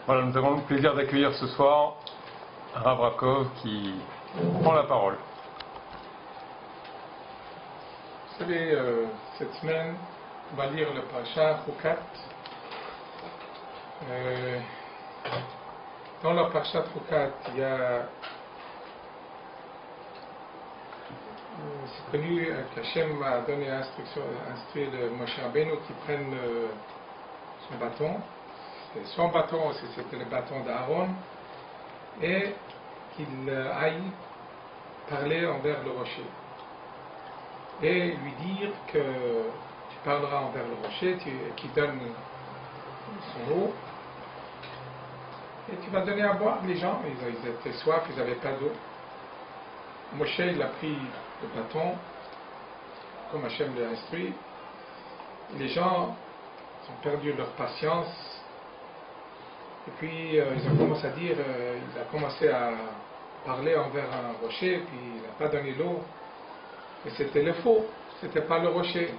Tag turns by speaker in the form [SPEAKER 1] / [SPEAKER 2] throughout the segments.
[SPEAKER 1] Voilà, nous avons le plaisir d'accueillir ce soir Rav Rakov qui prend la parole.
[SPEAKER 2] Vous savez, cette semaine, on va lire le Parashat Chukat. Dans le Parashat Chukat, il y a c'est connu qu'Hachem a donné instruit le Moshe Rabbeinu qui prenne son bâton. Son bâton, c'était le bâton d'Aaron, et qu'il aille parler envers le rocher. Et lui dire que tu parleras envers le rocher, qui donne son eau, et tu vas donner à boire. Les gens, ils étaient soif, ils n'avaient pas d'eau. Moshe, il a pris le bâton, comme Hachem l'a instruit. Les gens ont perdu leur patience, et puis ils ont commencé à dire, il a commencé à parler envers un rocher, puis il n'a pas donné l'eau. Et c'était le faux, c'était pas le rocher.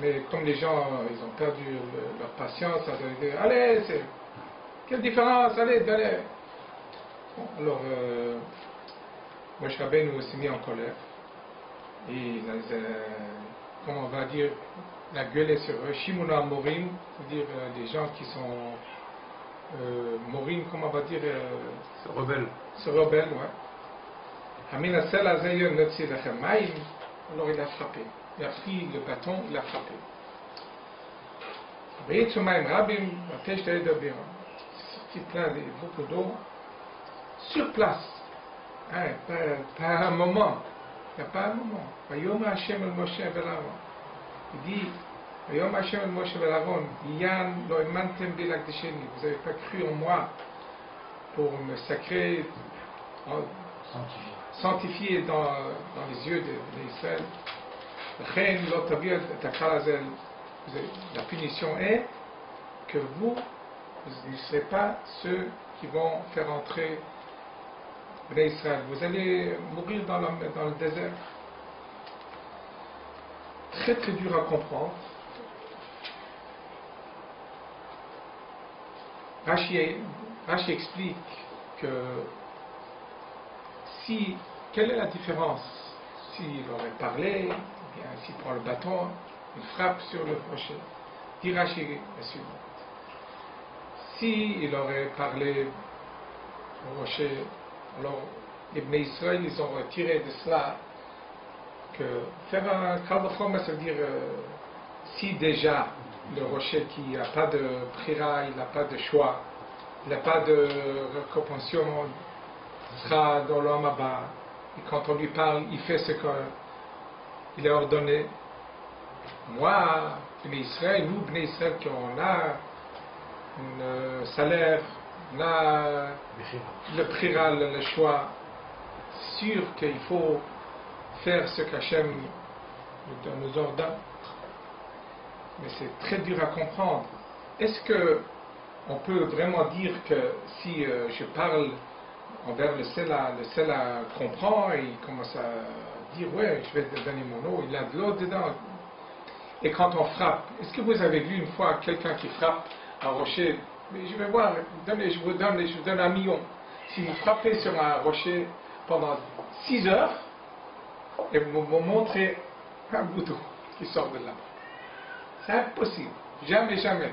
[SPEAKER 2] Mais comme les gens, ils ont perdu leur patience, ils ont dit, allez, quelle différence, allez, donnez. Bon, alors, Moshe Rabbeinu s'est mis en colère. Et comment on va dire, il a gueulé sur eux, Shimona Morim, c'est-à-dire des gens qui sont Morim, comment on va dire, se rebellent, ouais. Alors il a frappé. Il a pris le bâton, il a frappé. Il est sorti plein de beaucoup d'eau sur place. Hein, pas un moment. Il n'y a pas un moment. Il dit vous n'avez pas cru en moi pour me sacrer, sanctifié dans les yeux d'Israël. La punition est que vous ne serez pas ceux qui vont faire entrer Israël. Vous allez mourir dans le désert. Très très dur à comprendre. Rashi explique que quelle est la différence s'il aurait parlé, ou bien s'il prend le bâton, il frappe sur le rocher. Dit Rashi la suivante. S'il aurait parlé au rocher, alors les Bnei Israël, ils ont retiré de cela que faire un Kal-Vachoma, ça veut dire si déjà le rocher qui n'a pas de prira, il n'a pas de choix, il n'a pas de récompension, sera dans l'homme bas, et quand on lui parle, il fait ce qu'il a ordonné. Moi, Bnei Israël, nous Bnei Israël, qu'on a un salaire, on a le prira, le choix, c'est sûr qu'il faut faire ce qu'Hachem nous ordonne. Mais c'est très dur à comprendre. Est-ce que on peut vraiment dire que si je parle envers le Sela comprend et il commence à dire ouais, je vais te donner mon eau, il a de l'eau dedans. Et quand on frappe, est-ce que vous avez vu une fois quelqu'un qui frappe un rocher? Mais je vais voir, je vous donne un million. Si vous frappez sur un rocher pendant 6 heures, et vous me montrez un bout d'eau qui sort de là. C'est impossible. Jamais, jamais.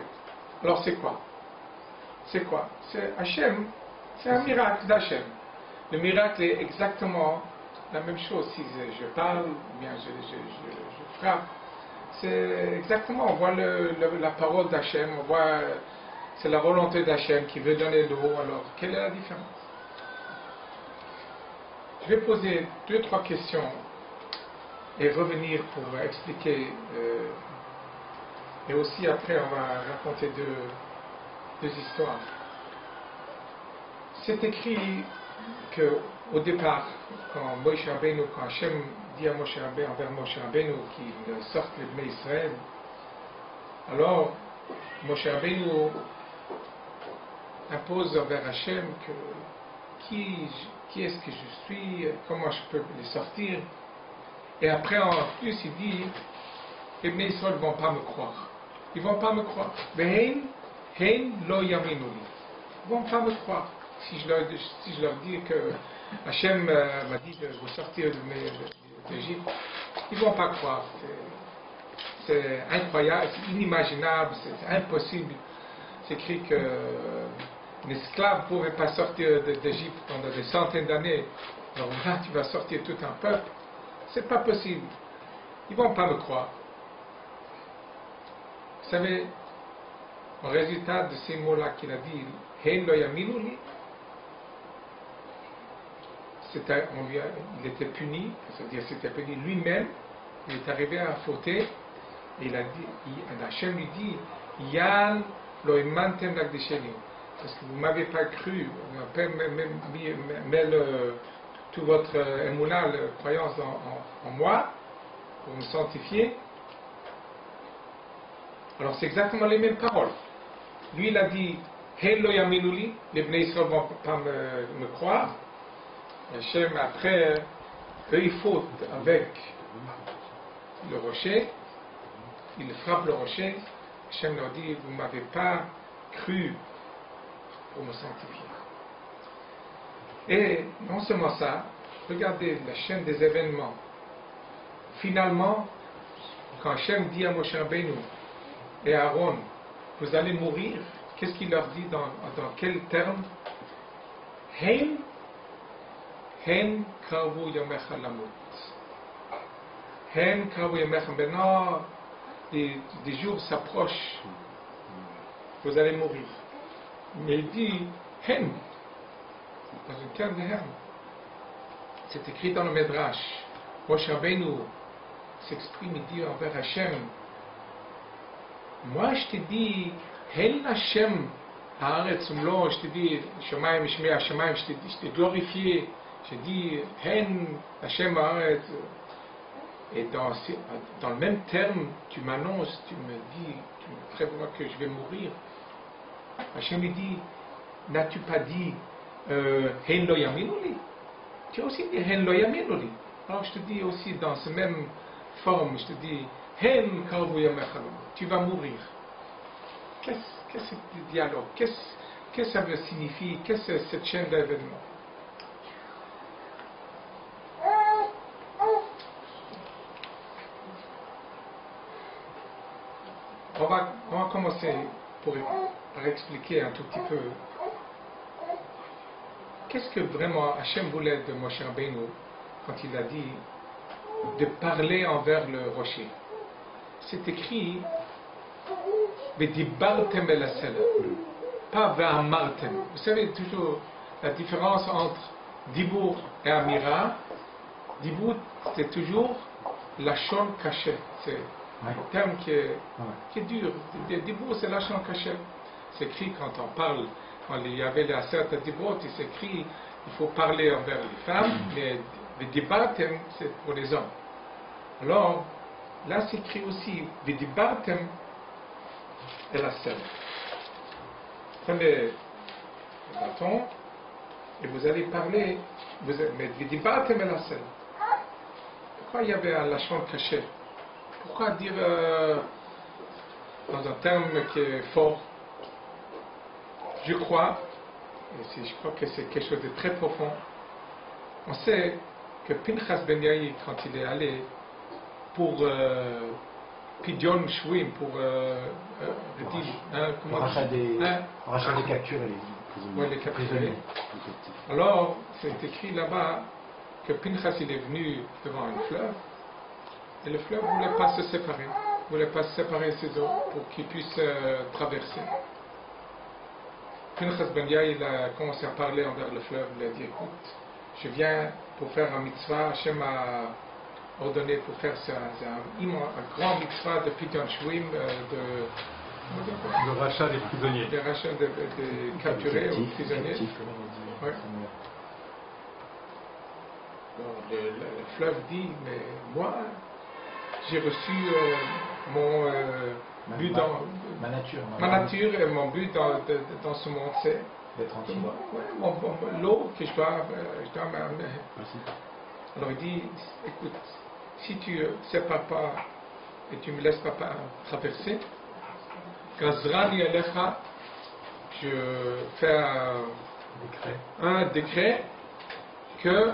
[SPEAKER 2] Alors c'est quoi? C'est quoi? C'est Hachem. C'est un miracle d'Hachem. Le miracle est exactement la même chose. Si je parle, bien je frappe. C'est exactement, on voit la parole d'Hachem, on voit, c'est la volonté d'Hachem qui veut donner l'eau. Alors, quelle est la différence? Je vais poser 2-3 questions et revenir pour expliquer. Et aussi après, on va raconter deux histoires. C'est écrit qu'au départ, quand Moshe Rabbeinu, quand Hachem dit à Moshe Rabbeinu, envers Moshe Rabbeinu qu'il sorte les Bnei Israël, alors Moshe Rabbeinu impose envers Hachem que qui est-ce que je suis, comment je peux les sortir. Et après, en plus, il dit les Bnei Israël ne vont pas me croire. Ils ne vont pas me croire. Hein lo yaminuli. Ils vont pas me croire. Si je leur dis que Hachem m'a dit de vous sortir d'Égypte, ils vont pas croire. C'est incroyable, c'est inimaginable, c'est impossible. C'est écrit qu'un esclave ne pouvait pas sortir d'Égypte pendant des centaines d'années. Alors là, tu vas sortir tout un peuple. C'est pas possible. Ils vont pas me croire. Vous savez, en résultat de ces mots-là qu'il a dit, Hein lo yaminuli, il était puni, c'est-à-dire c'était puni lui-même, il est arrivé à fauter, et il a dit, Hachem lui dit, Yan lo imantem lakdisheni, parce que vous ne m'avez pas cru, vous n'avez pas mis tout votre émouna, la croyance en moi, pour me sanctifier. Alors c'est exactement les mêmes paroles. Lui il a dit, Hein lo yaminuli, les Bnei Israël ne vont pas me croire. Hachem, après, eux ils fautent avec le rocher, ils frappent le rocher. Hachem leur dit, vous ne m'avez pas cru pour me sanctifier. Et non seulement ça, regardez la chaîne des événements. Finalement, quand Hachem dit à Moshe Rabbeinu et à Aaron, vous allez mourir, qu'est-ce qu'il leur dit dans quel terme? Hen kavu yomecha lamut. Hen kavu yomecha. Maintenant, des jours s'approchent. Vous allez mourir. Mais il dit hen, dans un terme de hen. C'est écrit dans le Midrash. Moshe Rabbeinu s'exprime, il dit envers Hachem, moi je te dis, hen Hachem, haaretz umlo, je te dis, Shemaim Shmei Hashemaim, je t'ai glorifié. Je dis, Hen Hachem haaretz. Et dans le même terme, tu m'annonces, tu me dis, tu me prévois que je vais mourir. Hachem lui dit, n'as-tu pas dit Hen lo yaminuli? Tu as aussi dit Hen lo yaminuli. Alors je te dis aussi dans cette même forme, je te dis Hen kavu yamecha lamut. Tu vas mourir. Qu'est-ce que c'est le dialogue? Qu'est-ce que ça veut signifier? Qu'est-ce que c'est cette chaîne d'événements? On va commencer par expliquer un tout petit peu qu'est-ce que vraiment Hachem voulait de Moshe Rabbeinu quand il a dit de parler envers le rocher. C'est écrit V'dibartem el hasel, pas V'amartem. Vous savez toujours la différence entre Dibour et Amira. Dibour, c'est toujours Lachon Kashet. C'est un terme qui est dur. Dibour, c'est Lachon Kashet. C'est écrit quand on parle, quand il y avait les Aseret Dibour, il s'écrit il faut parler envers les femmes, mais V'dibartem, c'est pour les hommes. Alors, là c'est écrit aussi V'dibartem el hasel. Prenez le bâton et vous allez parler, mais V'dibartem el hasel. Pourquoi il y avait un lachon caché? Pourquoi dire dans un terme qui est fort? Je crois, et je crois que c'est quelque chose de très profond. On sait que Pinchas Ben Yair, quand il est allé pour Pidyon Shvouim, pour
[SPEAKER 3] rachat des captures et
[SPEAKER 2] les prisonniers. Alors, c'est écrit là-bas que Pinchas il est venu devant un fleuve, et le fleuve ne voulait pas se séparer, ne voulait pas séparer ses eaux pour qu'il puisse traverser. Pinchas Ben Yair il a commencé à parler envers le fleuve, il a dit écoute, je viens pour faire un mitzvah, Hachem a ordonné pour faire ça, un grand mitzvah de Pidyon Shvouim,
[SPEAKER 1] le rachat des prisonniers.
[SPEAKER 2] Le rachat des capturés ou prisonniers. Ouais. Bon, le fleuve dit, mais moi, j'ai reçu mon but dans ma nature et mon but dans ce monde, c'est
[SPEAKER 3] d'être tranquille.
[SPEAKER 2] L'eau que je dois m'amener. Alors il dit, écoute, si tu ne sépares pas et tu ne me laisses pas traverser, Gazrani Alecha je fais un décret que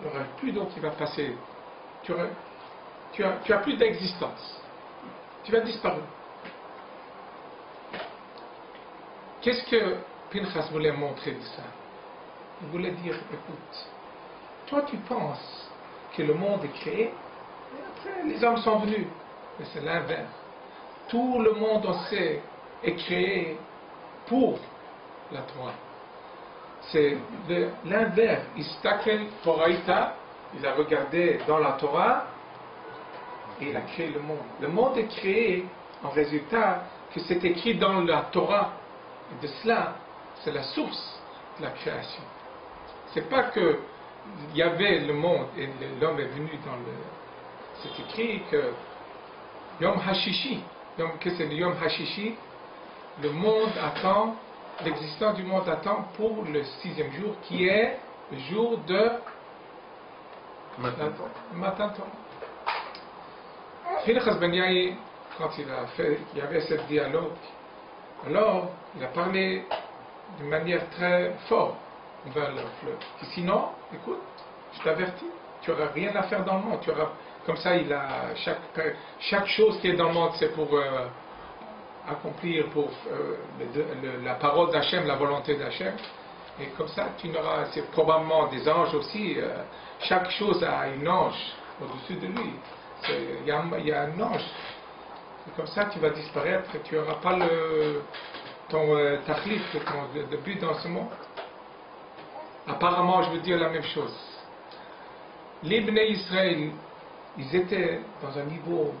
[SPEAKER 2] il n'y aura plus d'eau qui va passer. Tu as plus d'existence. Tu vas disparaître. Qu'est-ce que Pinchas voulait montrer de ça? Il voulait dire, écoute, toi tu penses que le monde est créé, et après les hommes sont venus. Mais c'est l'inverse. Tout le monde, on sait, est créé pour la Torah. C'est l'inverse. Istakel Poraita, il a regardé dans la Torah et il a créé le monde. Le monde est créé en résultat que c'est écrit dans la Torah. Et de cela, c'est la source de la création. C'est pas que il y avait le monde et l'homme est venu dans le... C'est écrit que Yom Hashishi, que c'est le Yom Hashishi, le monde attend, l'existence du monde attend pour le 6e jour, qui est le jour de Matan Torah. Pinchas Ben Yair, quand il y avait ce dialogue, alors il a parlé d'une manière très forte vers le fleuve. Et sinon, écoute, je t'avertis, tu n'auras rien à faire dans le monde. Comme ça, il a chaque chose qui est dans le monde, c'est pour accomplir pour la parole d'Hachem, la volonté d'Hachem. Et comme ça, c'est probablement des anges aussi. Chaque chose a un ange au-dessus de lui. Il y a un ange. Et comme ça, tu vas disparaître et tu n'auras pas ton tachlif, le but dans ce monde. Apparemment, je veux dire la même chose. Les Bnei Israël, ils étaient dans un niveau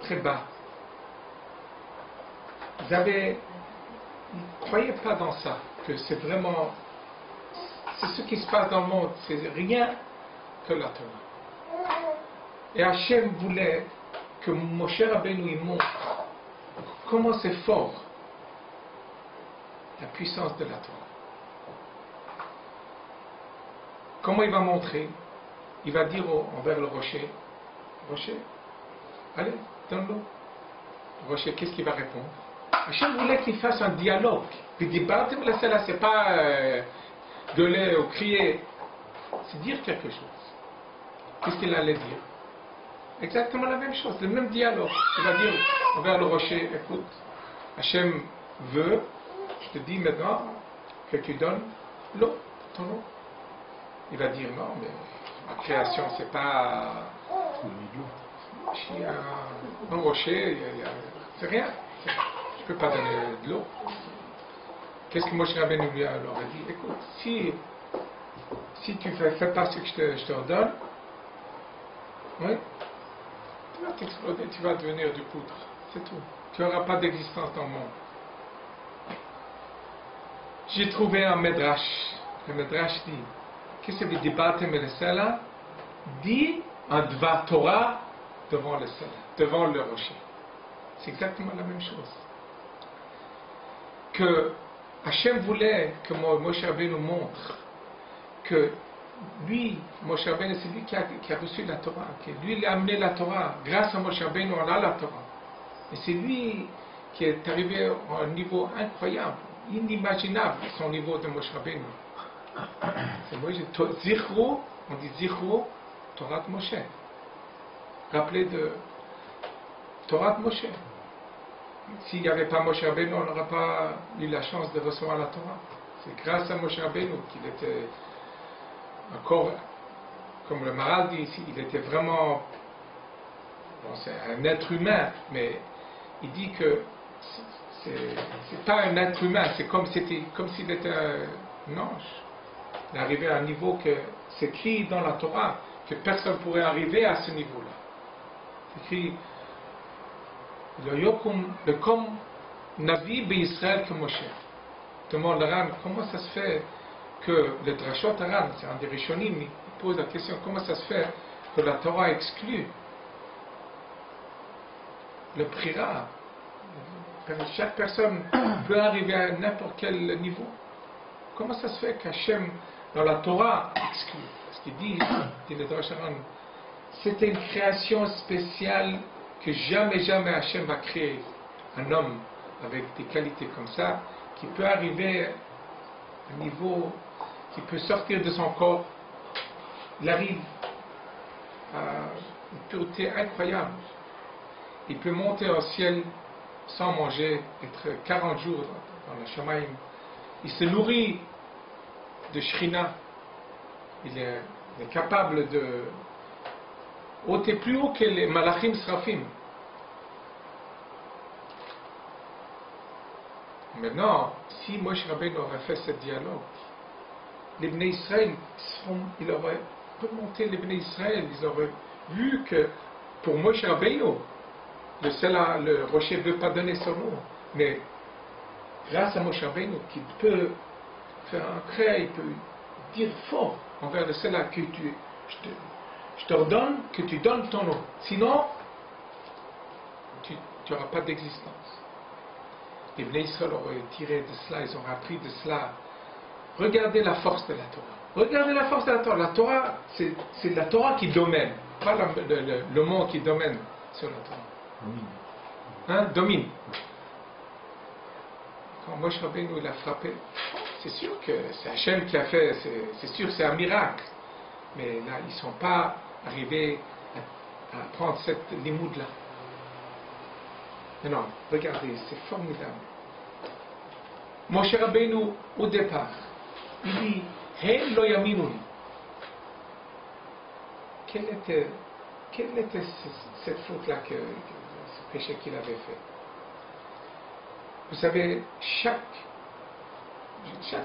[SPEAKER 2] très bas. Ils ne croyaient pas dans ça, que c'est vraiment, c'est ce qui se passe dans le monde, c'est rien que la Torah. Et Hachem voulait que Moshe Rabbeinu montre comment c'est fort la puissance de la Torah. Comment il va montrer? Il va dire envers le rocher, rocher, allez, donne-le. Le rocher, qu'est-ce qu'il va répondre? Hachem voulait qu'il fasse un dialogue. Puis il dit, c'est pas gueuler ou crier, c'est dire quelque chose. Qu'est-ce qu'il allait dire? Exactement la même chose, le même dialogue. Il va dire envers le rocher, écoute, Hachem veut, je te dis maintenant que tu donnes l'eau, ton eau. Il va dire non, mais la création, c'est pas un rocher, c'est rien. Je ne peux pas donner de l'eau. Qu'est-ce que Moshe Rabbeinu lui a dit? Écoute, si tu ne fais pas ce que je te ordonne, oui, tu vas t'exploser, tu vas devenir du poudre. C'est tout. Tu n'auras pas d'existence dans le monde. J'ai trouvé un Medrash. Le Medrash dit, qu'est-ce que dit Batem et le Sela? Dit un Dvar Torah devant le Sela, devant le rocher. C'est exactement la même chose. Que Hachem voulait que Moshe Rabbeinu montre que lui, Moshe Rabbeinu, c'est lui qui a reçu la Torah, que lui il a amené la Torah. Grâce à Moshe Rabbeinu, on a la Torah. Et c'est lui qui est arrivé à un niveau incroyable, inimaginable, son niveau de Moshe Rabbeinu. C'est Zichro, on dit Zichro, Torah de Moshe. Rappelez de Torah de Moshe. S'il n'y avait pas Moshe Rabbeinu, on n'aurait pas eu la chance de recevoir la Torah. C'est grâce à Moshe Rabbeinu qu'il était encore, comme le Maral dit ici, il était vraiment, bon, c'est un être humain, mais il dit que c'est pas un être humain, c'est comme s'il était un ange. Il est arrivé à un niveau que c'est écrit dans la Torah que personne ne pourrait arriver à ce niveau-là. C'est écrit le comme Navi Israël que Moshe. Demande le Ram, comment ça se fait que le Drashot Aram, c'est un des Rishonim, il pose la question, comment ça se fait que la Torah exclut le Prira? Chaque personne peut arriver à n'importe quel niveau. Comment ça se fait qu'Hachem, dans la Torah, exclut? Parce qu'il dit le Drashot Aram, c'était une création spéciale que jamais Hachem va créer un homme avec des qualités comme ça, qui peut arriver à un niveau, qui peut sortir de son corps, il arrive à une pureté incroyable. Il peut monter au ciel sans manger, être 40 jours dans le Shamaim. Il se nourrit de Shrina. Il est capable de ôter plus haut que les Malachim Srafim. Maintenant, si Moshe Rabbeinu aurait fait ce dialogue, les Bnei Israël, il aurait remonté les Bnei Israël, ils auraient vu que pour Moshe Rabbeinu, le rocher ne veut pas donner son nom, mais grâce à Moshe Rabbeinu, qui peut faire un cri, il peut dire fort envers de cela que je t'ordonne que tu donnes ton nom, sinon tu n'auras pas d'existence. Les Bnei Israël auraient tiré de cela, ils ont appris de cela. Regardez la force de la Torah. Regardez la force de la Torah. La Torah, c'est la Torah qui domine, pas le monde qui domine sur la Torah. Domine. Quand Moshe Rabbeinu il a frappé, c'est sûr que c'est Hachem qui a fait, c'est sûr que c'est un miracle. Mais là, ils ne sont pas arrivés à prendre cette limoud-là. Non, regardez, c'est formidable. Moshe Rabbeinu, au départ, il dit Hen lo yaminuni. Quelle était cette faute-là, ce péché qu'il avait fait? Vous savez, chaque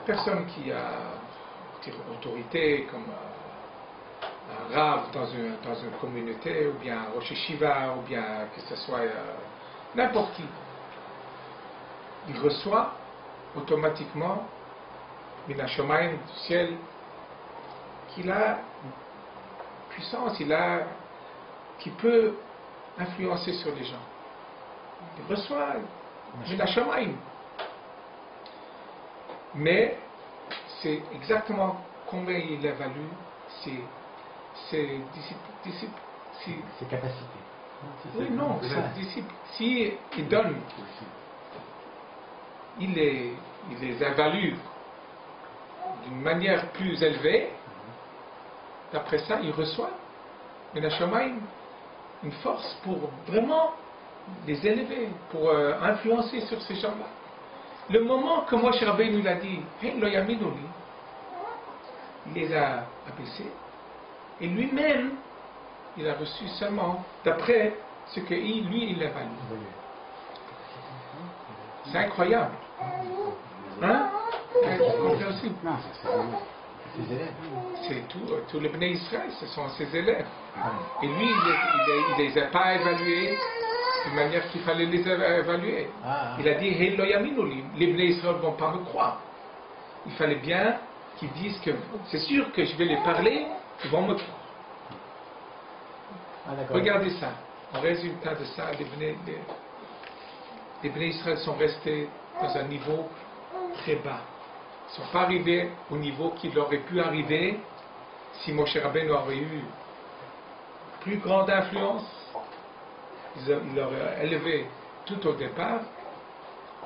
[SPEAKER 2] personne qui a autorité, comme un rave dans une communauté, ou bien un Rosh Yeshiva, ou bien que ce soit n'importe qui, il reçoit automatiquement Min HaShamayim du ciel qu'il a une puissance, qui peut influencer sur les gens. Il reçoit Min HaShamayim. Mais c'est exactement combien il évalue ses
[SPEAKER 3] capacités.
[SPEAKER 2] Oui, non, ses disciples. Si il donne, il les évalue d'une manière plus élevée, d'après ça, il reçoit Min HaShamayim une force pour vraiment les élever, pour influencer sur ces gens-là. Le moment que Moshe Rabbeinu l'a dit, Hen lo yaminuni, il les a abaissés, et lui-même, il a reçu seulement d'après ce que lui, il évalue. C'est incroyable. Hein?
[SPEAKER 3] Non, c'est ses élèves.
[SPEAKER 2] C'est tout le Bnei Israël, ce sont ses élèves. Et lui, il ne les a pas évalués de manière qu'il fallait les évaluer. Il a dit, Hey lo yaminuni, les Bnei Israël ne vont pas me croire. Il fallait bien qu'ils disent que c'est sûr que je vais les parler, ils vont me croire. Regardez ça. En résultat de ça, les Bnei Israël sont restés dans un niveau très bas. Ils ne sont pas arrivés au niveau qu'il aurait pu arriver si Moshe Rabbeinu aurait eu plus grande influence. Il l'aurait élevé tout au départ.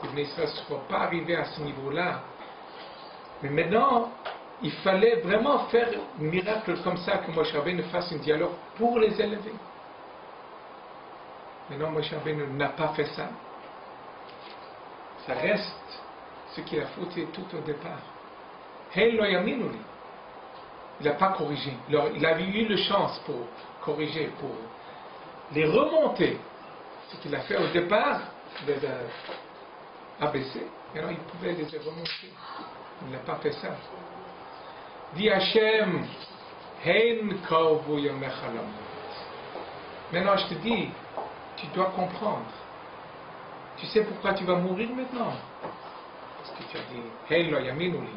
[SPEAKER 2] Les Bnei Israël ne sont pas arrivés à ce niveau-là. Mais maintenant, il fallait vraiment faire un miracle comme ça, que Moshe Rabbeinu fasse un dialogue pour les élever. Maintenant, Moshe Rabbeinu n'a pas fait ça. Ça reste ce qu'il a fauté tout au départ. Hey lo yaminuni. Il n'a pas corrigé. Il avait eu la chance pour corriger, pour les remonter. Ce qu'il a fait au départ, de abaisser. Maintenant, il pouvait les remonter. Il n'a pas fait ça. Dit Hachem, Hein kavu yamecha lamot. Maintenant, je te dis, tu dois comprendre. Tu sais pourquoi tu vas mourir maintenant? Parce que tu as dit, Hey lo yaminuni.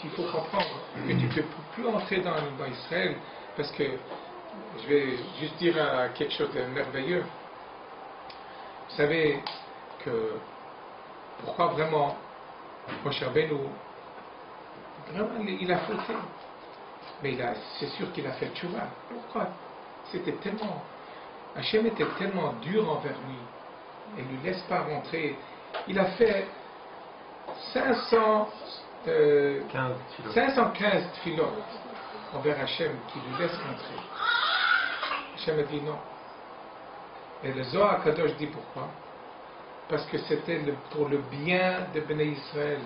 [SPEAKER 2] Il faut comprendre que tu ne peux plus entrer dans Israël, parce que, je vais juste dire quelque chose de merveilleux. Vous savez que, pourquoi vraiment, Moshe Rabbeinu, vraiment, il a fauté. Mais c'est sûr qu'il a fait tchouva. Pourquoi? C'était tellement... Hachem était tellement dur envers lui. Il ne lui laisse pas rentrer. il a fait 515 tfilot envers Hachem qui lui laisse rentrer. Hachem a dit non. Et le Zohar Kadosh dit pourquoi? Parce que c'était pour le bien de Bnei Israël.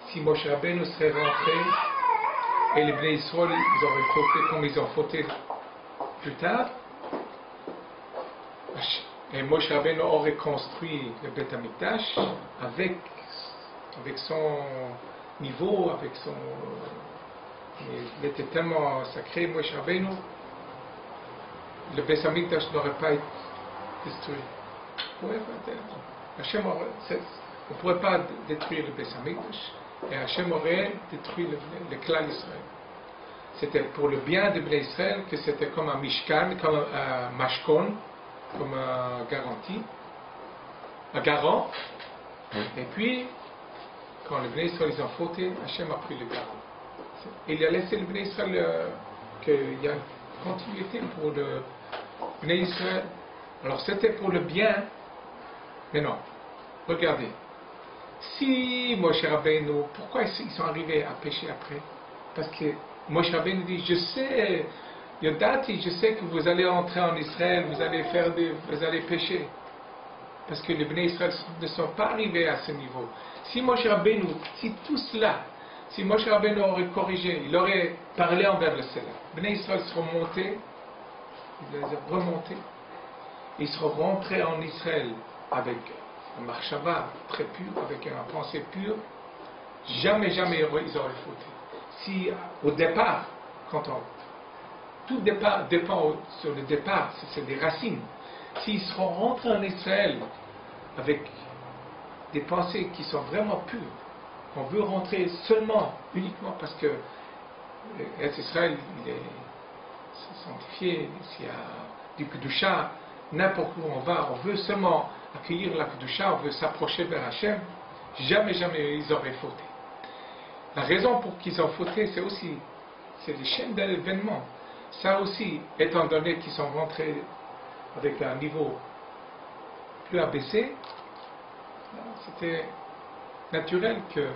[SPEAKER 2] Si Moshe Rabbeinu serait rentré et les Bnei Israël ils auraient fauté comme ils ont fauté plus tard, et Moshe Rabbeinu aurait construit le Beth Amikdash avec son niveau, avec son... Il était tellement sacré, Moshe Rabbeinu, le Beth Amikdash n'aurait pas été détruit. On ne pourrait pas détruire le Beth Amikdash, et Hachem aurait détruit le clan d'Israël. C'était pour le bien de Bnei Israël que c'était comme un Mishkan, comme un Mashkon, comme un garantie, un garant. Et puis, quand le Bnei Israël ils ont fauté, Hachem a pris le garant. Et il a laissé le Bnei Israël qu'il y a une continuité pour le Bnei Israël. Alors c'était pour le bien, mais non. Regardez. Si Moshe Rabbeinu, pourquoi ils sont arrivés à pécher après? Parce que Moshe Rabbeinu dit, je sais, Yodati, je sais que vous allez entrer en Israël, vous allez pécher. Parce que les Bnei Israël ne sont pas arrivés à ce niveau. Si Moshe Rabbeinu, si tout cela, si Moshe Rabbeinu aurait corrigé, il aurait parlé envers le Sela, les Bnei Israël seront montés, ils les ont remontés, ils seront rentrés en Israël avec un marchava très pur, avec une pensée pure, jamais ils auraient fauté. Si au départ, tout dépend sur le départ, c'est des racines. S'ils seront rentrés en Israël avec des pensées qui sont vraiment pures, on veut rentrer uniquement parce que Israël il est sanctifié, s'il y a du Kedusha, n'importe où on va, on veut seulement accueillir la Kedusha, on veut s'approcher vers Hachem, jamais ils auraient fauté. La raison pour qu'ils ont fauté, c'est les chaînes d'événements. Ça aussi, étant donné qu'ils sont rentrés avec un niveau plus abaissé, c'était naturel que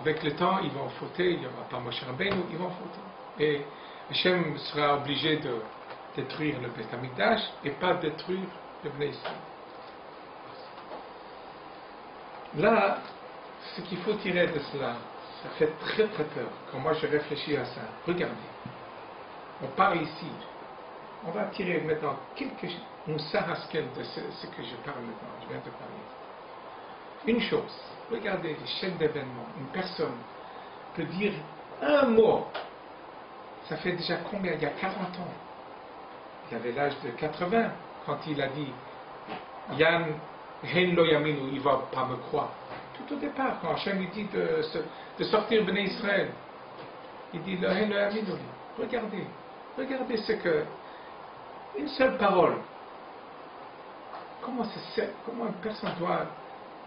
[SPEAKER 2] avec le temps, ils vont fauter, il n'y aura pas Moshe Rabbeinu, ils vont fauter. Et Hachem sera obligé de détruire le Beth Amikdash et pas détruire le Bnei Israël. Là, ce qu'il faut tirer de cela, ça fait très très peur. Quand moi je réfléchis à ça, regardez, on parle ici, on va tirer maintenant une sarasquelle de ce que je parle maintenant, je viens de parler. Une chose, regardez les chaînes d'événements, une personne peut dire un mot, ça fait déjà combien? Il y a 40 ans. Il avait l'âge de 80 quand il a dit Yan Hen Lo Yaminu, il ne va pas me croire. Tout au départ, quand Hachem lui dit de sortir Bnei Israël, il dit Lo Hen Lo Yaminu. Regardez ce que. Une seule parole. Comment une personne doit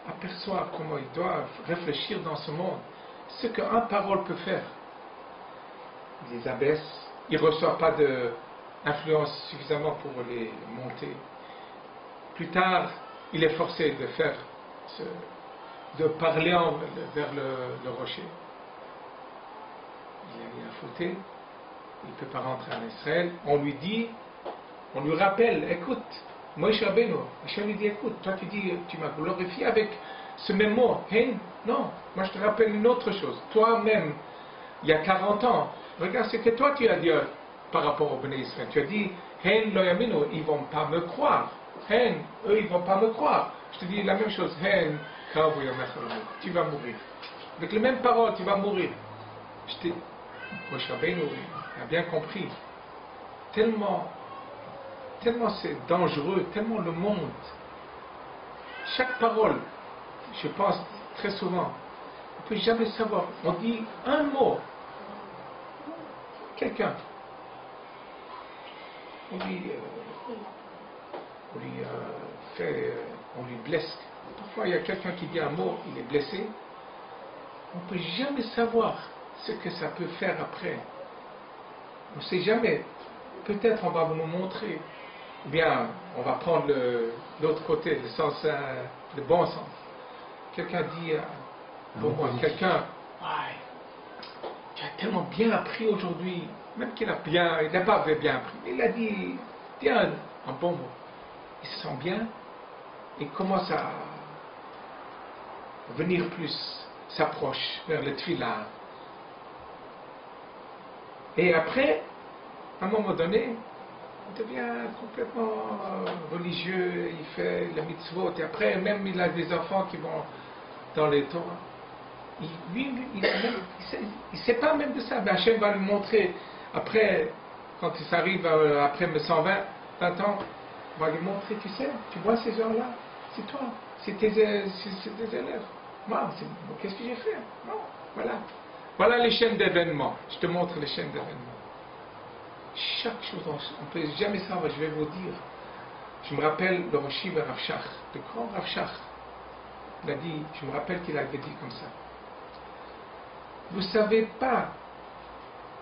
[SPEAKER 2] apercevoir, comment il doit réfléchir dans ce monde, ce qu'une parole peut faire. Il les abaisse, il ne reçoit pas d'influence suffisamment pour les monter. Plus tard, il est forcé de parler vers le rocher. Il a fauté, il ne peut pas rentrer en Israël. On lui rappelle, écoute, Moshe Rabbeinu, Hachem lui dit, écoute, toi tu m'as glorifié avec ce même mot, Hen, non, moi je te rappelle une autre chose. Toi-même, il y a 40 ans, regarde ce que toi tu as dit par rapport au Bnei Israël. Tu as dit, Hen lo yaminu, ils ne vont pas me croire. Hen, eux ils ne vont pas me croire. Je te dis la même chose, Hen, tu vas mourir. Avec les mêmes paroles, tu vas mourir. Moshe Rabbeinu a bien compris. Tellement c'est dangereux, tellement le monde. Chaque parole, je pense très souvent, on ne peut jamais savoir. On dit un mot, quelqu'un, on lui blesse. Parfois il y a quelqu'un qui dit un mot, il est blessé. On ne peut jamais savoir ce que ça peut faire après. On ne sait jamais. Peut-être on va nous montrer. Ou bien on va prendre l'autre côté, le sens de bon sens. Quelqu'un dit pour moi, quelqu'un, tu as tellement bien appris aujourd'hui, même qu'il il n'a pas bien appris, mais il a dit un bon mot. Il se sent bien, il commence à venir plus, s'approche vers le tefila. Et après, à un moment donné, il devient complètement religieux, il fait la mitzvot, et après même il a des enfants qui vont dans les Torah. Il ne sait pas même de ça, mais Hachem va lui montrer, après, quand il s'arrive après 20 ans, il va lui montrer, tu sais, tu vois ces gens-là, c'est toi, c'est tes élèves. Moi, qu'est-ce que j'ai fait? Non, voilà. Voilà les chaînes d'événements. Je te montre les chaînes d'événements. Chaque chose, on ne peut jamais savoir, je vais vous dire. Je me rappelle le Rosh Yeshiva Rav Shach, le grand Rav Shach. Il a dit, je me rappelle qu'il avait dit comme ça. Vous ne savez pas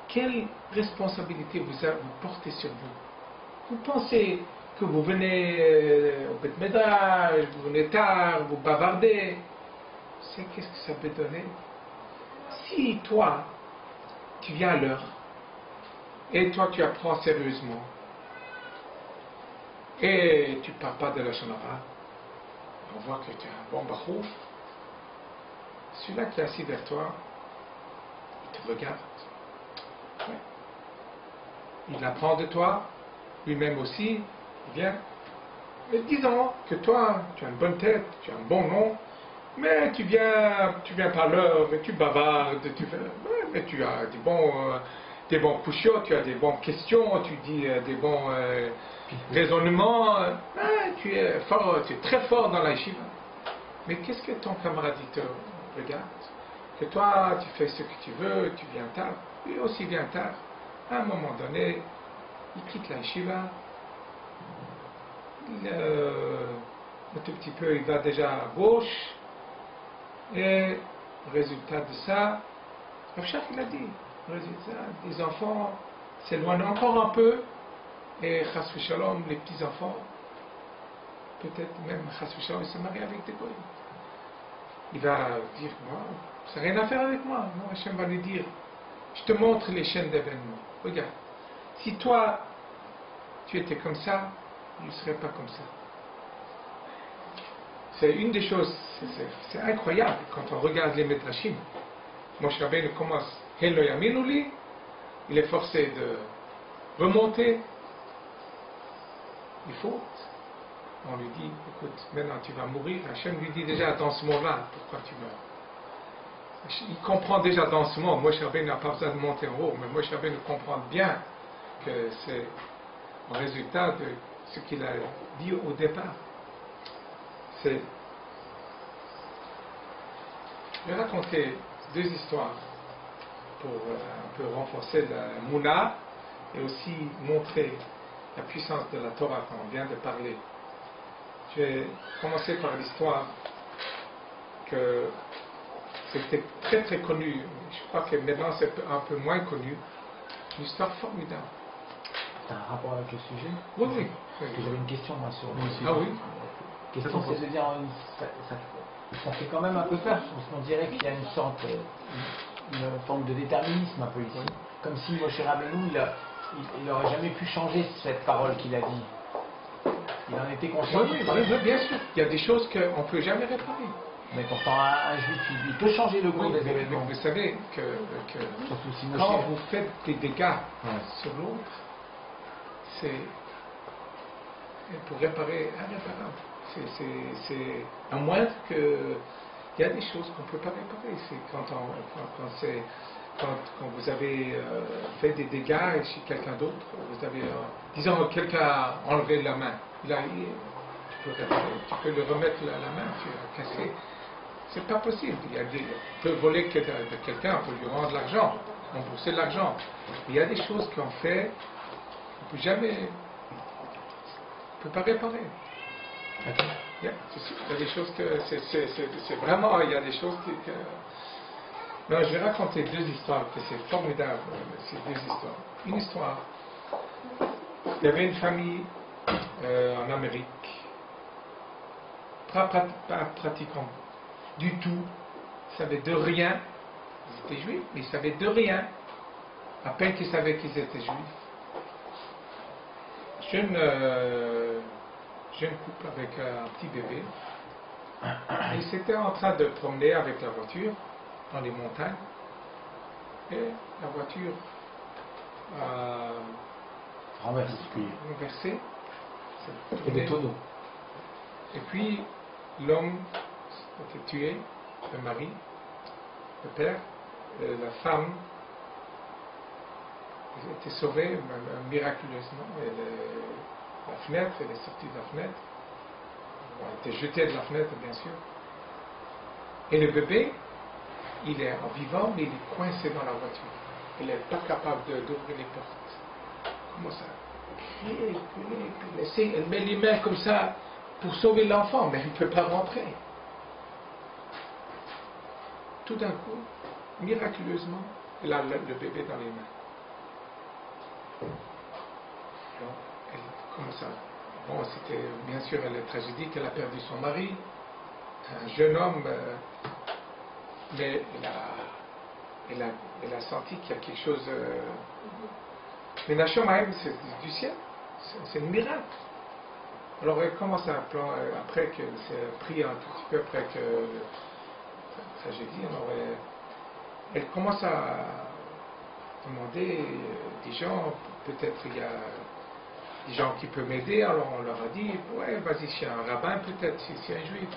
[SPEAKER 2] quelle responsabilité vous portez sur vous. Vous pensez que vous venez au Beth Medrash, vous venez tard, vous bavardez. C'est qu'est-ce que ça peut donner? Si toi, tu viens à l'heure, et toi tu apprends sérieusement, et tu ne parles pas de la Shonara, on voit que tu es un bon bachouf, celui-là qui est assis vers toi, il te regarde. Ouais. Il apprend de toi, lui-même aussi, il vient. Mais disons que toi, tu as une bonne tête, tu as un bon nom, mais tu viens par l'heure, mais tu bavardes, mais tu as des bons couchots, tu as des bonnes questions, tu dis des bons raisonnements, tu es très fort dans la yeshiva. Mais qu'est-ce que ton camarade te regarde? Que toi, tu fais ce que tu veux, tu viens tard, lui aussi vient tard. À un moment donné, il quitte la yeshiva, un tout petit peu, il va déjà à gauche, et résultat de ça, Rav Shach il a dit, résultat, les enfants s'éloignent encore un peu, et Chas v'Shalom, les petits-enfants, peut-être même Chas v'Shalom, il se marie avec des goyim. Il va dire, moi, ça n'a rien à faire avec moi. Non, Hachem va lui dire, je te montre les chaînes d'événements. Regarde, si toi, tu étais comme ça, il ne serait pas comme ça. C'est une des choses, c'est incroyable quand on regarde les Midrashim. Moshe Rabbeinu commence, Helo Yaminuli, il est forcé de remonter. Il faut. On lui dit, écoute, maintenant tu vas mourir. Hachem lui dit déjà dans ce moment-là, pourquoi tu meurs. Il comprend déjà dans ce moment, Moshe Rabbeinu n'a pas besoin de monter en haut, mais Moshe Rabbeinu comprend bien que c'est le résultat de ce qu'il a dit au départ. Je vais raconter deux histoires pour un peu renforcer la Mouna et aussi montrer la puissance de la Torah quand on vient de parler. Je vais commencer par l'histoire que c'était très très connu. Je crois que maintenant c'est un peu moins connu. Une histoire formidable.
[SPEAKER 3] C'est un rapport avec le sujet?
[SPEAKER 2] Oui, oui.
[SPEAKER 3] Parce que j'avais une question moi sur.
[SPEAKER 2] Ah oui.
[SPEAKER 3] La question c'est de dire, ça fait quand même un peu peur, parce qu'on dirait qu'il y a une sorte, une forme de déterminisme un peu ici. Comme si Moshe Rabbeinu, il n'aurait jamais pu changer cette parole qu'il a dit. Il en était conscient.
[SPEAKER 2] Oui, bien sûr. Il y a des choses qu'on ne peut jamais réparer.
[SPEAKER 3] Mais pourtant, un juif, il peut changer le cours des événements.
[SPEAKER 2] Vous savez que
[SPEAKER 3] surtout si
[SPEAKER 2] quand vous faites des dégâts sur l'autre, c'est pour réparer irréparable. C'est à moins que il y a des choses qu'on ne peut pas réparer. C'est quand vous avez fait des dégâts chez quelqu'un d'autre, vous avez, disons, quelqu'un a enlevé la main. Là, tu peux réparer, tu peux le remettre la main, tu as cassé. C'est pas possible. On peut voler de quelqu'un, on peut lui rendre l'argent, rembourser l'argent. Il y a des choses qu'on fait, on ne peut jamais, on ne peut pas réparer. Yeah, c'est sûr. Il y a des choses que c'est vraiment, il y a des choses que non, je vais raconter deux histoires que c'est formidable, ces deux histoires. Une histoire, il y avait une famille en Amérique pas pratiquant du tout. Ils savaient de rien. Ils étaient juifs, mais ils savaient de rien. À peine qu'ils savaient qu'ils étaient juifs. Jeune couple avec un petit bébé. Ils s'étaient en train de promener avec la voiture dans les montagnes. Et la voiture a renversé.
[SPEAKER 3] Et des tonneaux.
[SPEAKER 2] Et puis l'homme était tué, le mari, le père, et la femme était sauvée miraculeusement. La fenêtre, elle est sortie de la fenêtre. Elle était jetée de la fenêtre, bien sûr. Et le bébé, il est en vivant, mais il est coincé dans la voiture. Il n'est pas capable d'ouvrir les portes. Comment ça? Elle met les mains comme ça pour sauver l'enfant, mais elle ne peut pas rentrer. Tout d'un coup, miraculeusement, elle a le bébé dans les mains. Alors, elle commence à... Bon, c'était bien sûr la tragédie qu'elle a perdu son mari, un jeune homme, mais elle a senti qu'il y a quelque chose. Mais la Shomaim, c'est du ciel, c'est un miracle. Alors elle commence à après que c'est pris un tout petit peu après que la tragédie, alors elle commence à demander des gens, peut-être il y a des gens qui peuvent m'aider, alors on leur a dit, ouais, vas-y chez un rabbin, peut-être, si c'est un juif.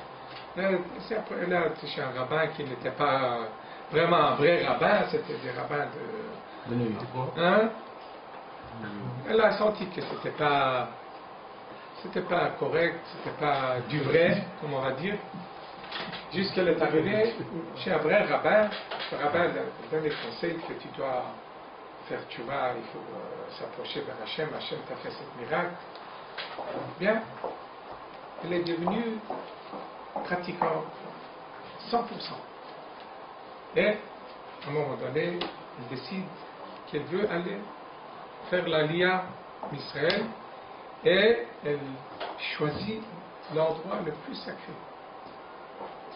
[SPEAKER 2] Là, c'est chez un rabbin qui n'était pas vraiment un vrai rabbin, c'était des rabbins de
[SPEAKER 3] New York.
[SPEAKER 2] Hein? Elle a senti que c'était pas correct, c'était pas du vrai, comme on va dire. Jusqu'elle est arrivée chez un vrai rabbin. Le rabbin donne les conseils que tu dois faire tchouva, il faut s'approcher vers Hachem. Hachem t'a fait ce miracle. Bien, elle est devenue pratiquant 100%. Et, à un moment donné, elle décide qu'elle veut aller faire la Lia d'Israël et elle choisit l'endroit le plus sacré.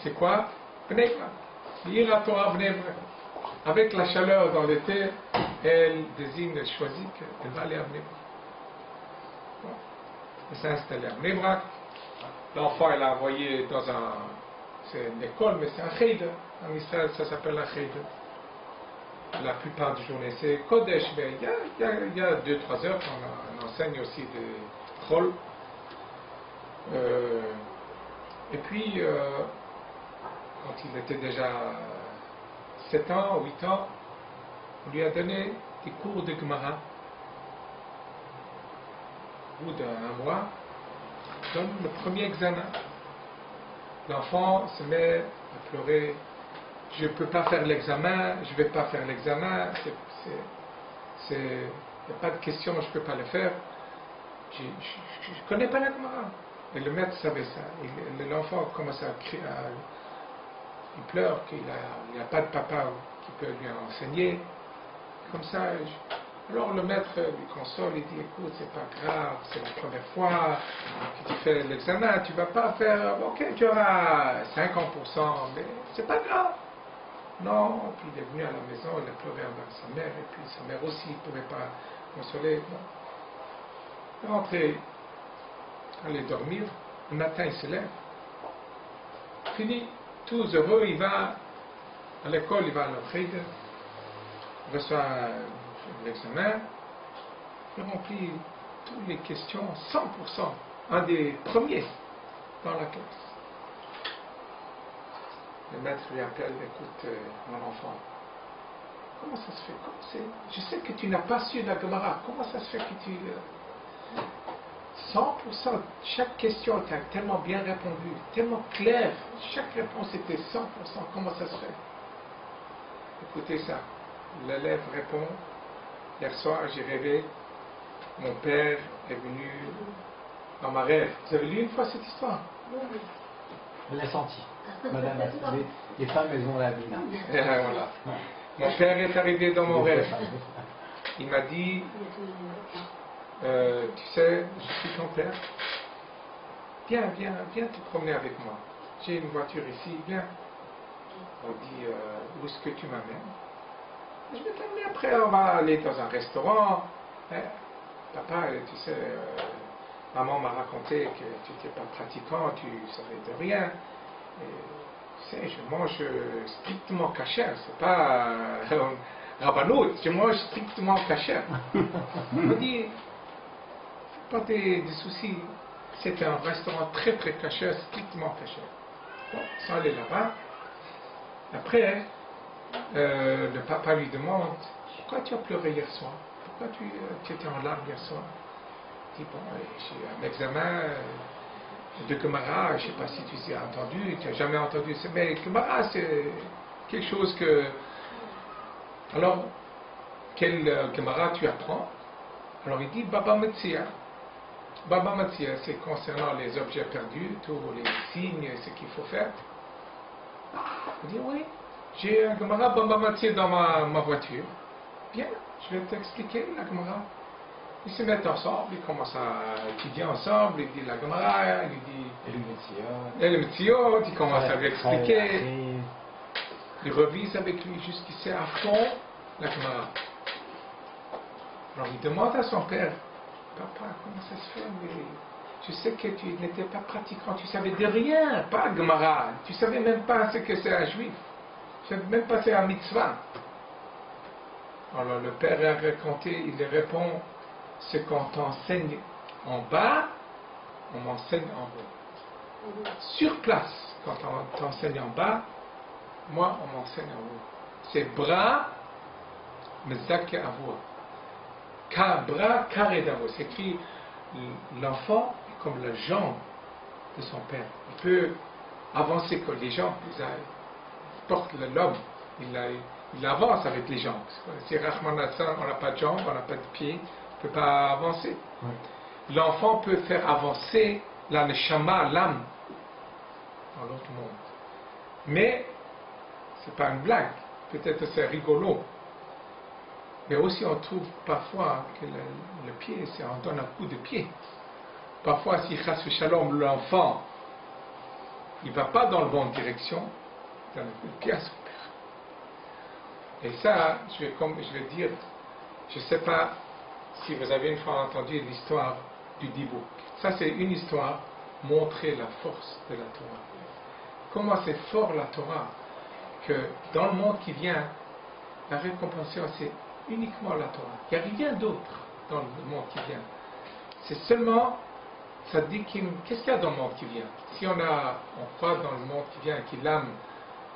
[SPEAKER 2] C'est quoi? Bnei Brak. L'Ira Torah Bnei Brak. Avec la chaleur dans l'été, elle désigne, elle choisit qu'elle va aller à Bnei Brak. Bon. Elle s'est installée à Bnei Brak. L'enfant, elle a envoyé dans c'est une école, mais c'est un cheder. En Israël, ça s'appelle un cheder. La plupart du journée, c'est Kodesh, mais il y a 2-3 heures qu'on enseigne aussi des chol. Et puis, quand il était déjà 7 ans, 8 ans, on lui a donné des cours de Gemara. Au bout d'un mois, on donne le premier examen. L'enfant se met à pleurer. Je ne peux pas faire l'examen, je ne vais pas faire l'examen, il n'y a pas de question, je ne peux pas le faire. Je ne connais pas la Gemara. Et le maître savait ça. Et l'enfant commence à crier, il pleure qu'il n'y a pas de papa qui peut lui enseigner. Comme ça, alors le maître lui console, il dit, écoute, c'est pas grave, c'est la première fois que tu fais l'examen, tu ne vas pas faire, ok, tu auras 50%, mais c'est pas grave. Non, puis il est venu à la maison, il a pleuré avec sa mère, et puis sa mère aussi ne pouvait pas consoler. Bon. Il est rentré, aller dormir, le matin il se lève, fini, tout heureux, il va à l'école, il va à la cheder, il reçoit l'examen, il remplit toutes les questions 100%, un des premiers dans la classe. Le maître lui appelle, écoute mon enfant, comment ça se fait? Je sais que tu n'as pas su la Gemara, comment ça se fait que tu... 100%, chaque question était tellement bien répondue, tellement claire, chaque réponse était 100%, comment ça se fait? Écoutez ça, l'élève répond, hier soir j'ai rêvé, mon père est venu dans ma rêve. Vous avez lu une fois cette histoire?
[SPEAKER 3] Je l'ai senti. Madame, les femmes, elles ont la vie.
[SPEAKER 2] Voilà. Mon père est arrivé dans mon rêve. Il m'a dit, tu sais, je suis ton père. viens te promener avec moi. J'ai une voiture ici, viens. On dit, où est-ce que tu m'amènes? Je vais t'amener après, on va aller dans un restaurant. Hein? Papa, tu sais, maman m'a raconté que tu n'étais pas pratiquant, tu savais de rien. Et, tu sais, je mange strictement cachère, c'est pas rabbanout, je mange strictement cachère. Il m'a dit, fais pas des soucis, c'est un restaurant très très cachère, strictement cachère. Bon, ça allait là-bas. Après, le papa lui demande, pourquoi tu as pleuré hier soir? Pourquoi tu étais en larmes hier soir? Il dit, bon, j'ai un examen de Gemara, je ne sais pas si tu as entendu, tu n'as jamais entendu, mais Gemara c'est quelque chose que... Alors, quel Gemara tu apprends? Alors il dit, Baba Metzia. Baba Metzia, c'est concernant les objets perdus, tous les signes, ce qu'il faut faire. Il dit, oui, j'ai un Gemara Baba Metzia dans ma voiture. Bien, je vais t'expliquer la Gemara. Ils se mettent ensemble, ils commencent à étudier ensemble, ils disent la Gemara, ils disent le Metziot, ils commencent à lui expliquer. Ils revisent avec lui jusqu'ici à fond la Gemara. Alors il demande à son père, papa, comment ça se fait? Mais je sais que tu n'étais pas pratiquant, tu savais de rien, pas Gemara, tu savais même pas ce que c'est un juif, tu savais même pas c'est un mitzvah. Alors le père a raconté, il répond, ce qu'on t'enseigne en bas, on m'enseigne en haut. Sur place, quand on t'enseigne en bas, moi on m'enseigne en haut. C'est bras, mezak avoua. Bras carré d'avoua. C'est écrit, l'enfant est comme la jambe de son père. Il peut avancer comme les jambes. Il porte l'homme, il avance avec les jambes. C'est Rahman Hassan, on n'a pas de jambes, on n'a pas de pieds. Ne peut pas avancer. Oui. L'enfant peut faire avancer la neshama, l'âme, dans l'autre monde. Mais, c'est pas une blague. Peut-être c'est rigolo. Mais aussi on trouve parfois que le pied, c'est on donne un coup de pied. Parfois, si chas shalom, l'enfant, il ne va pas dans la bonne direction, il donne un coup de pied à son père. Et ça, je vais dire, je ne sais pas si vous avez une fois entendu l'histoire du Dibouk. Ça, c'est une histoire montrer la force de la Torah. Comment c'est fort la Torah, que dans le monde qui vient, la récompense, c'est uniquement la Torah. Il n'y a rien d'autre dans le monde qui vient. C'est seulement, ça dit qu'est-ce qu'il y a dans le monde qui vient? Si on croit dans le monde qui vient, que l'âme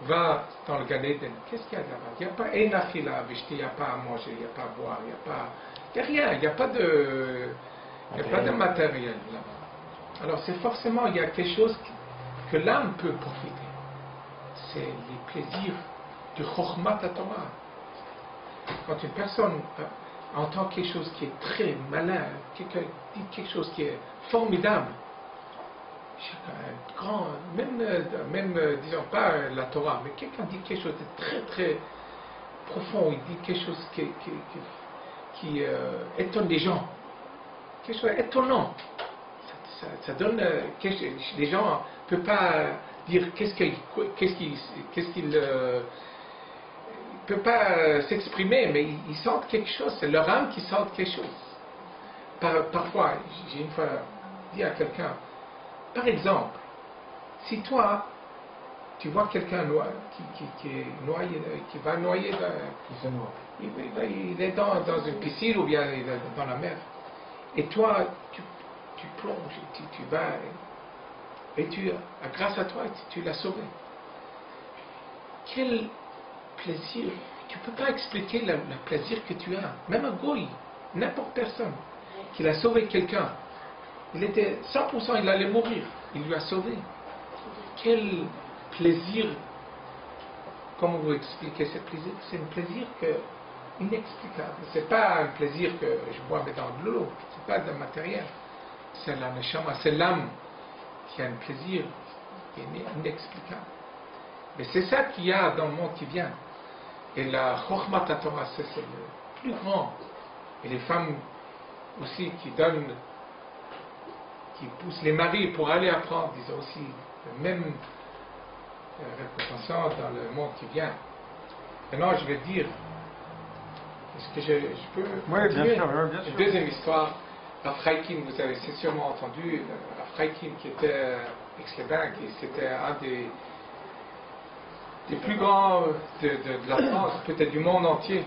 [SPEAKER 2] va dans le Gan Eden, qu'est-ce qu'il y a là-bas? Il n'y a pas enafila, il n'y a pas à manger, il n'y a pas à boire, il n'y a pas... Il n'y a rien, il n'y a pas de matériel là-bas. Alors c'est forcément, il y a quelque chose que l'âme peut profiter. C'est les plaisirs du Chokhmat Torah. Quand une personne entend quelque chose qui est très malin, quelqu'un dit quelque chose qui est formidable, un grand, même disons pas la Torah, mais quelqu'un dit quelque chose de très très profond, il dit quelque chose qui étonne les gens, quelque chose d'étonnant. Ça donne les gens ne peuvent pas dire qu'est-ce qu'ils ne peuvent pas s'exprimer, mais ils sentent quelque chose, c'est leur âme qui sent quelque chose. Parfois, j'ai une fois dit à quelqu'un, par exemple, si toi tu vois quelqu'un qui est noyé, qui va noyer, il est dans une piscine ou bien il est dans la mer, et toi tu plonges, tu vas, et grâce à toi tu l'as sauvé. Quel plaisir! Tu ne peux pas expliquer le plaisir que tu as. Même un goy, n'importe personne, qu'il a sauvé quelqu'un, il était 100%, il allait mourir, il lui a sauvé. Quel plaisir! Comment vous expliquez ce plaisir? C'est un plaisir inexplicable. Ce n'est pas un plaisir que je bois dans de l'eau, ce n'est pas de matériel. C'est la neshama, c'est l'âme qui a un plaisir qui est inexplicable. Mais c'est ça qu'il y a dans le monde qui vient. Et la Chokhmat Torah, c'est le plus grand. Et les femmes aussi qui donnent poussent les maris pour aller apprendre, ils ont aussi le même réputation dans le monde qui vient. Maintenant, je vais dire, est-ce que je peux
[SPEAKER 1] Oui,
[SPEAKER 2] continuer?
[SPEAKER 1] bien sûr, bien sûr.
[SPEAKER 2] Une deuxième histoire, Rav Chaikin, vous avez sûrement entendu, Rav Chaikin qui était ex-Lévin, qui c'était un des plus grands de la France, peut-être du monde entier.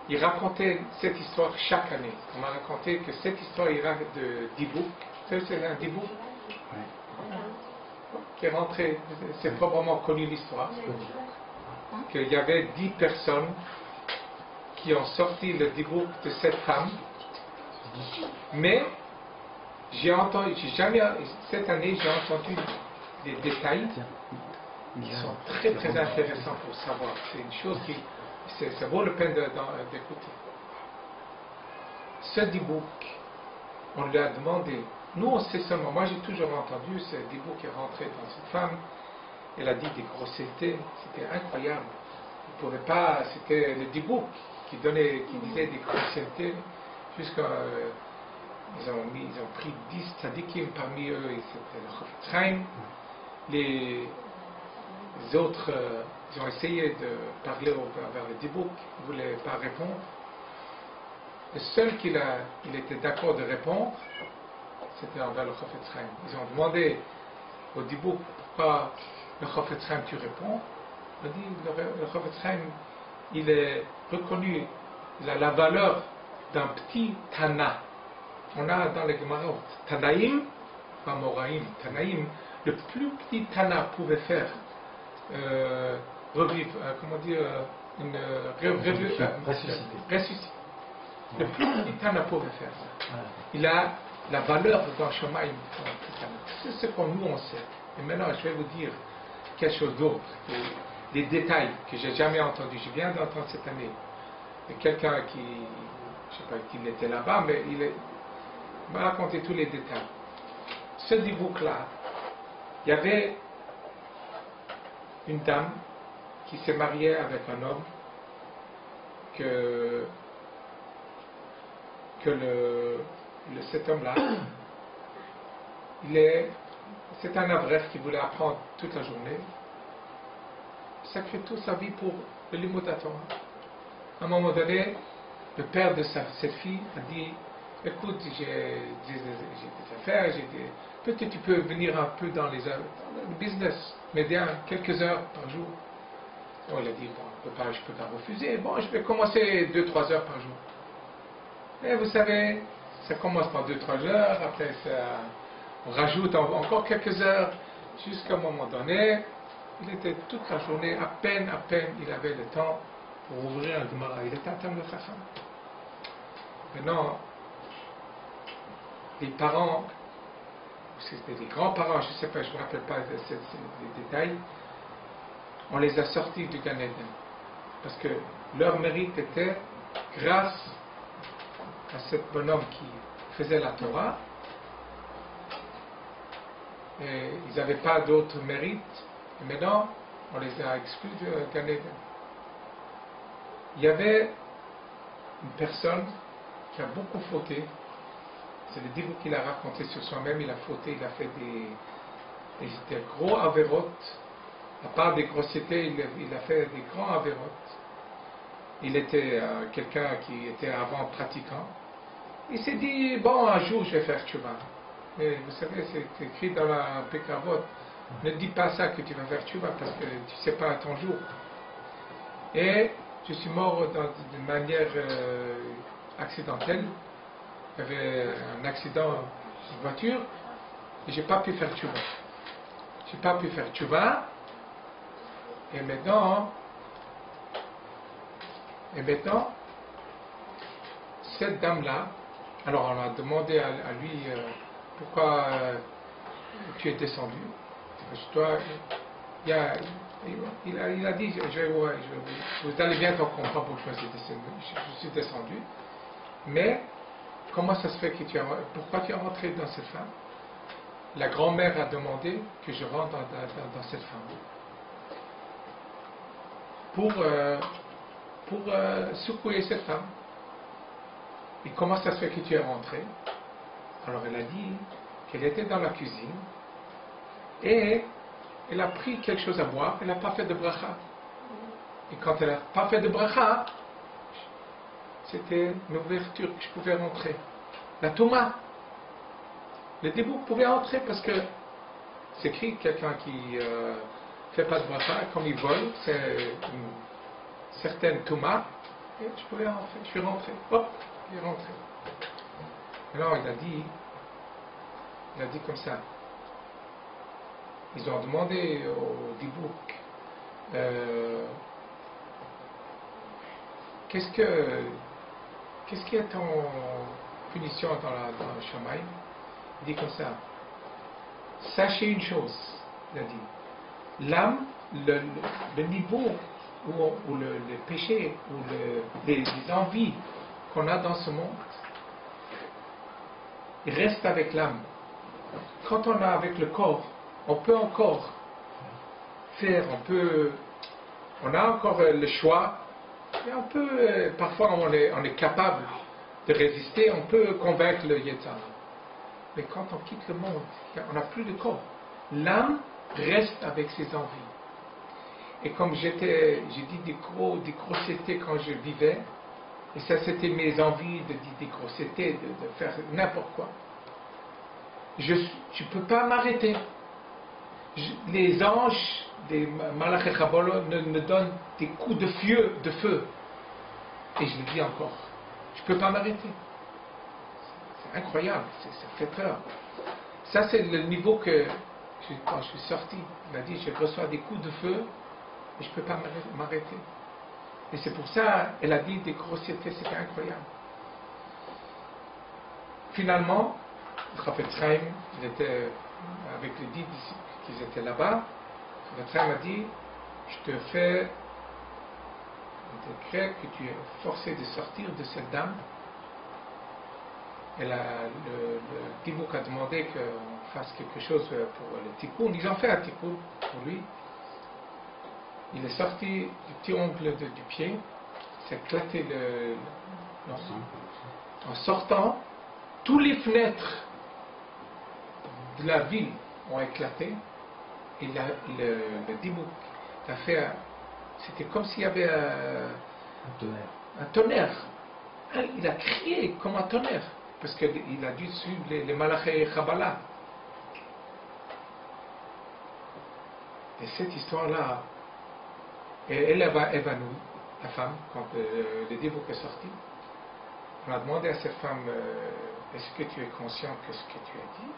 [SPEAKER 2] Il racontait cette histoire chaque année. On m'a raconté que cette histoire ira de Dibouk. Vous savez, c'est un Dibouk qui est rentré, c'est probablement connu l'histoire, qu'il y avait 10 personnes qui ont sorti le Dibouk de cette femme, mais cette année j'ai entendu des détails qui sont très très intéressants pour savoir. C'est une chose qui, ça vaut le peine d'écouter. Ce Dibouk, on lui a demandé, nous on sait seulement, moi j'ai toujours entendu ce Dibouk qui est rentré dans cette femme, elle a dit des grossièretés, c'était incroyable. Il pouvait pas, c'était le Dibouk qui disait des grossièretés, jusqu'à ils ont pris 10 tzadikim parmi eux, et c'était le Chofetz Chaim. Les autres, ils ont essayé de parler vers le Dibouk, ils ne voulaient pas répondre. Le seul il était d'accord de répondre, c'était envers le Chofetz Chaim. Ils ont demandé au Dibouk, pourquoi le Chofetz Chaim tu réponds? Il a dit, le Chofetz Chaim, il est reconnu, il a la valeur d'un petit Tana. On a dans les Gemarot, Tanaïm, pas Moraïm, Tanaïm, le plus petit Tana pouvait faire revivre, comment dire, une ressusciter. Le plus petit Tana pouvait faire ça. Il a la valeur dans Shamaïm. C'est ce qu'on nous on sait. Et maintenant, je vais vous dire quelque chose d'autre, des détails que j'ai jamais entendus. Je viens d'entendre cette année. Quelqu'un qui, je sais pas qui était là-bas, mais il m'a raconté tous les détails. Ce Dibouk-là, il y avait une dame qui s'est mariée avec un homme cet homme-là, c'est un avrech qui voulait apprendre toute la journée. Il sacré toute sa vie pour le limud Torah. À un moment donné, le père de cette fille a dit, écoute, j'ai des affaires, peut-être tu peux venir un peu dans le business, m'aider quelques heures par jour. Bon, il a dit, bon, je ne peux pas refuser, bon, je vais commencer 2-3 heures par jour. Et vous savez, ça commence par 2-3 heures, après on rajoute encore quelques heures, jusqu'à un moment donné, il était toute la journée, à peine, il avait le temps pour ouvrir un Gemara. Il était en train de faire ça. Maintenant, les parents, c'était les grands-parents, je ne sais pas, je ne me rappelle pas les détails, on les a sortis du Gan Eden. Parce que leur mérite était grâce à ce bonhomme qui faisait la Torah. Et ils n'avaient pas d'autre mérite. Et maintenant, on les a exclus du Gan Eden. Il y avait une personne qui a beaucoup fauté. C'est le Dibouk qu'il a raconté sur soi-même. Il a fauté, il a fait des gros avérotes. À part des grossièretés, il a fait des grands avérotes. Il était quelqu'un qui était avant pratiquant. Il s'est dit, bon, un jour je vais faire tchouva. Mais vous savez, c'est écrit dans la Pekavot. Ne dis pas ça que tu vas faire tchouva parce que tu ne sais pas ton jour. Et je suis mort d'une manière accidentelle. Il y avait un accident de voiture et je n'ai pas pu faire tchouva. Je n'ai pas pu faire tchouva. Et maintenant, cette dame-là, alors on a demandé à lui pourquoi tu es descendu. Il a dit, vous allez bientôt comprendre pourquoi je suis descendu. Mais comment ça se fait que pourquoi tu es rentré dans cette femme? La grand-mère a demandé que je rentre dans cette femme. Pour secouer cette femme. Et comment ça se fait que tu es rentré? Alors elle a dit, qu'elle était dans la cuisine et elle a pris quelque chose à boire, elle n'a pas fait de bracha. Et quand elle n'a pas fait de bracha, c'était une ouverture que je pouvais rentrer. La Touma, le débouk pouvait entrer parce que c'est écrit quelqu'un qui fait pas de bracha, comme il vole, c'est une certaine Touma, et je pouvais rentrer, je suis rentré, hop, il est rentré. Alors il a dit comme ça, ils ont demandé au débouk, qu'est-ce qui est en punition dans le Shamaï? Il dit comme ça, sachez une chose, il a dit, l'âme, le niveau où le péché, ou les envies qu'on a dans ce monde, il reste avec l'âme. Quand on a avec le corps, on peut encore faire, on a encore le choix, et on peut, parfois on est capable de résister, on peut convaincre le Yetzirah. Mais quand on quitte le monde, on n'a plus de corps. L'âme reste avec ses envies. Et comme j'ai dit des grossièretés quand je vivais, et ça c'était mes envies de dire des grossièretés, de faire n'importe quoi. Je ne peux pas m'arrêter. Les anges, des Malach et Chabolo me donnent des coups de feu. Et je le dis encore, je ne peux pas m'arrêter. C'est incroyable, ça fait peur. Ça c'est le niveau que, quand je suis sorti, il m'a dit, je reçois des coups de feu, et je ne peux pas m'arrêter. Et c'est pour ça, elle a dit des grossièretés, c'était incroyable. Finalement, le Chafetz Chaim, il était avec les 10 disciples qui étaient là-bas. Le Chafetz Chaim a dit, je te fais un décret que tu es forcé de sortir de cette dame. Et le Tibouk a demandé qu'on fasse quelque chose pour le Tikkun. Ils ont fait un Tikkun pour lui. Il est sorti du petit ongle du pied, s'est éclaté en sortant, tous les fenêtres de la ville ont éclaté, et le Tibouk a fait, c'était comme s'il y avait un tonnerre. Il a crié comme un tonnerre, parce qu'il a dû suivre les Malachei Chabala. Et cette histoire-là, elle va évanouir, la femme, quand le Dibouk est sorti. On a demandé à cette femme, est-ce que tu es conscient de ce que tu as dit?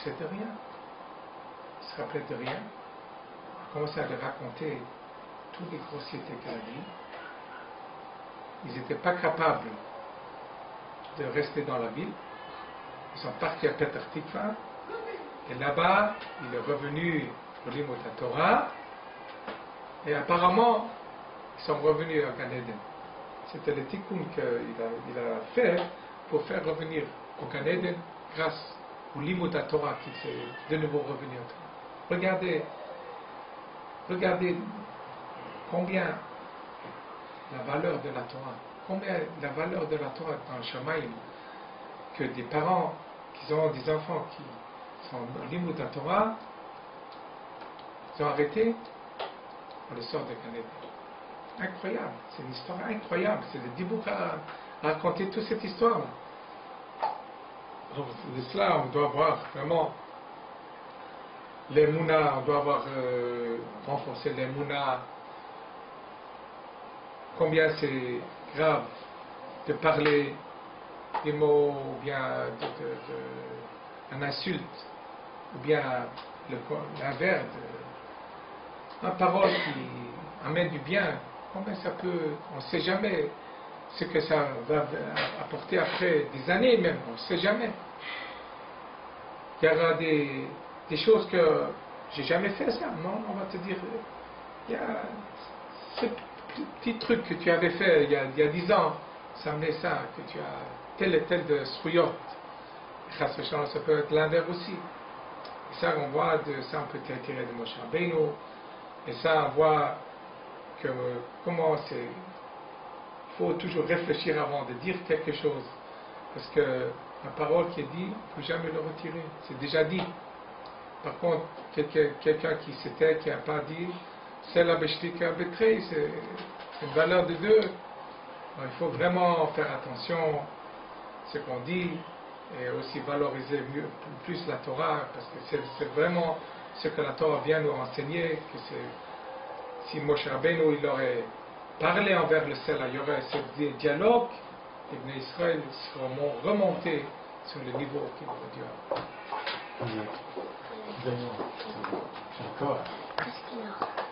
[SPEAKER 2] C'est de rien. Elle se rappelait de rien. On a commencé à lui raconter toutes les grossièretés qu'elle a dit. Ils n'étaient pas capables de rester dans la ville. Ils sont partis à Petah Tikva. Et là-bas, il est revenu au Limud Torah. Et apparemment, ils sont revenus à Gan Eden. C'était le tikkun qu'il a fait pour faire revenir au Gan Eden grâce au Limud Torah qui s'est de nouveau revenu à Torah. Regardez combien la valeur de la Torah, combien la valeur de la Torah dans le Shamaïm, que des parents qui ont des enfants qui sont au Limud Torah, ils ont arrêté, on les sort de Gan Eden. Incroyable, c'est une histoire incroyable. C'est le Dibouk à raconter toute cette histoire. De cela, on doit voir vraiment les Mouna, on doit avoir renforcé les Mouna. Combien c'est grave de parler des mots, ou bien un insulte, ou bien l'inverse, une parole qui amène du bien. Combien ça peut, on ne sait jamais ce que ça va apporter après des années même, on ne sait jamais. Il y aura des choses que j'ai jamais fait ça, non, on va te dire, il y a ce petit truc que tu avais fait il y a 10 ans, ça amenait ça, que tu as tel et tel de srouyot. Ça peut être l'inverse aussi. Et ça, on voit, ça on peut tirer de Moshe Rabbeinu, et ça on voit que comment il faut toujours réfléchir avant de dire quelque chose, parce que La parole qui est dite, on ne peut jamais le retirer. C'est déjà dit. Par contre, quelqu'un qui s'était, qui n'a pas dit, c'est la beshtika betrei, c'est une valeur de deux. Alors, il faut vraiment faire attention à ce qu'on dit et aussi valoriser plus la Torah, parce que c'est vraiment ce que la Torah vient nous enseigner, que si Moshe Rabbeinu il aurait parlé envers le ciel, il y aurait ce dialogue, les Bnei Israël seront remontés sur le niveau qu'il veut dire.
[SPEAKER 3] D'accord.
[SPEAKER 4] Christina.